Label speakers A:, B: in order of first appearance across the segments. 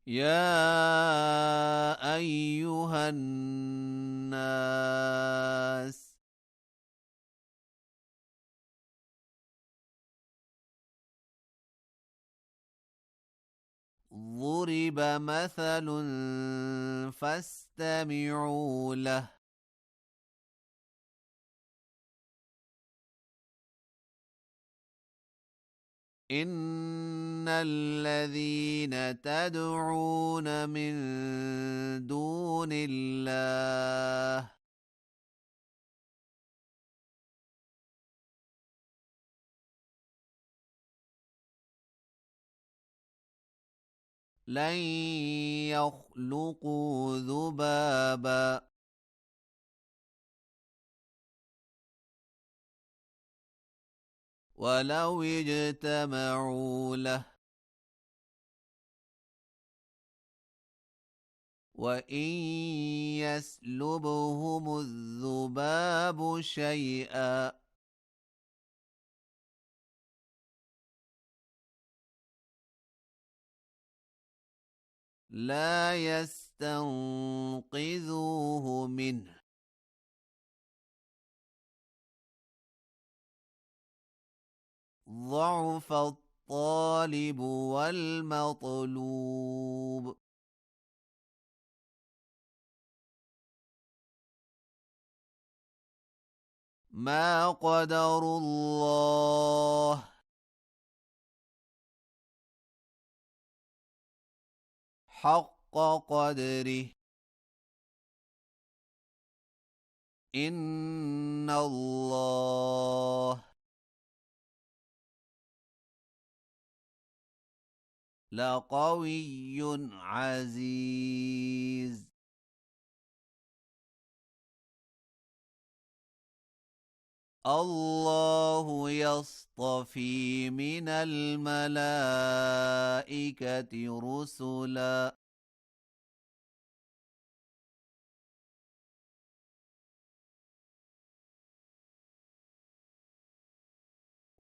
A: يا أيها الناس ضرب مثل فاستمعوا له إن الذين تدعون من دون الله لن يخلقوا ذبابا ولو اجتمعوا له وإن يسلبهم الذباب شيئا لا يستنقذوه منه ضعف الطالب والمطلوب ما قدروا الله حق قدره إن الله لقوي عزيز الله يصطفي من الملائكة رسلا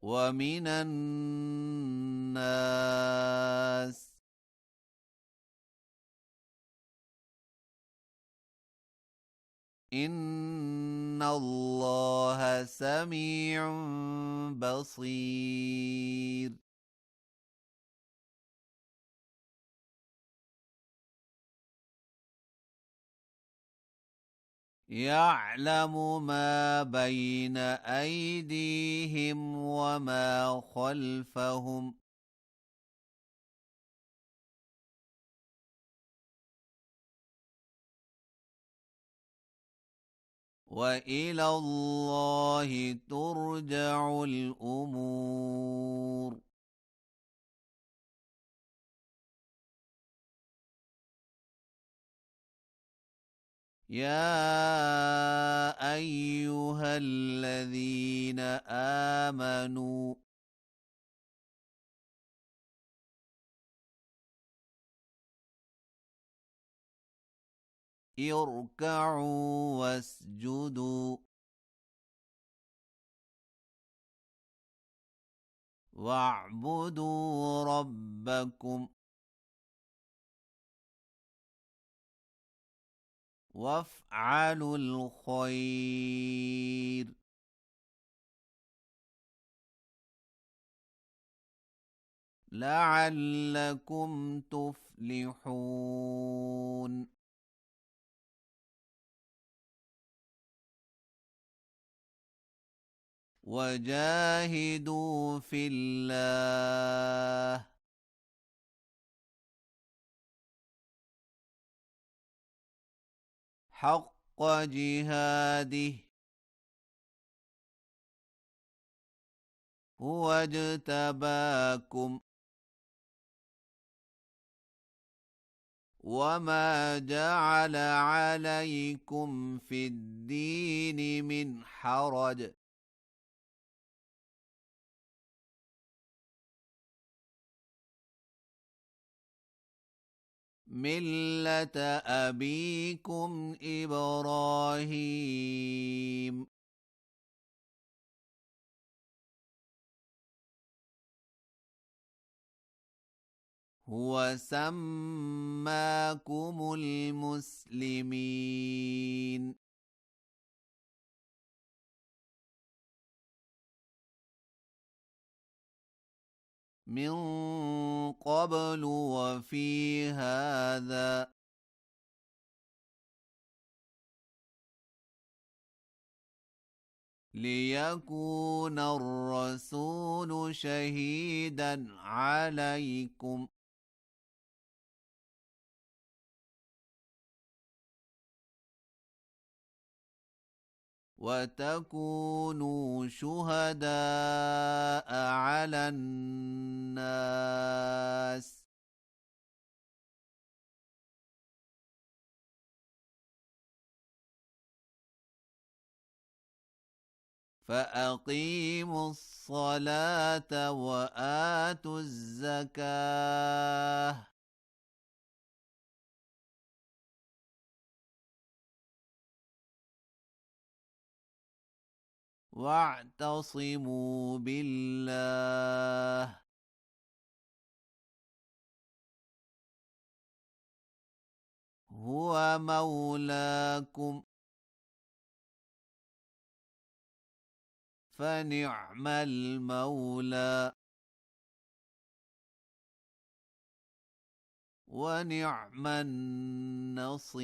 A: ومن الناس إن الله سميع بصير يعلم ما بين أيديهم وما خلفهم وإلى الله ترجع الأمور يا أيها الذين آمنوا اركعوا واسجدوا واعبدوا ربكم وافعلوا الخير لعلكم تفلحون وجاهدوا في الله حق جهاده هو اجتباكم وما جعل عليكم في الدين من حرج ملة أبيكم إبراهيم هو سماكم المسلمين من قبل وفي هذا ليكون الرسول شهيدا عليكم وتكونوا شهداء على الناس فأقيموا الصلاة وآتوا الزكاة واعتصموا بالله هو مولاكم فنعم المولى ونعم النصير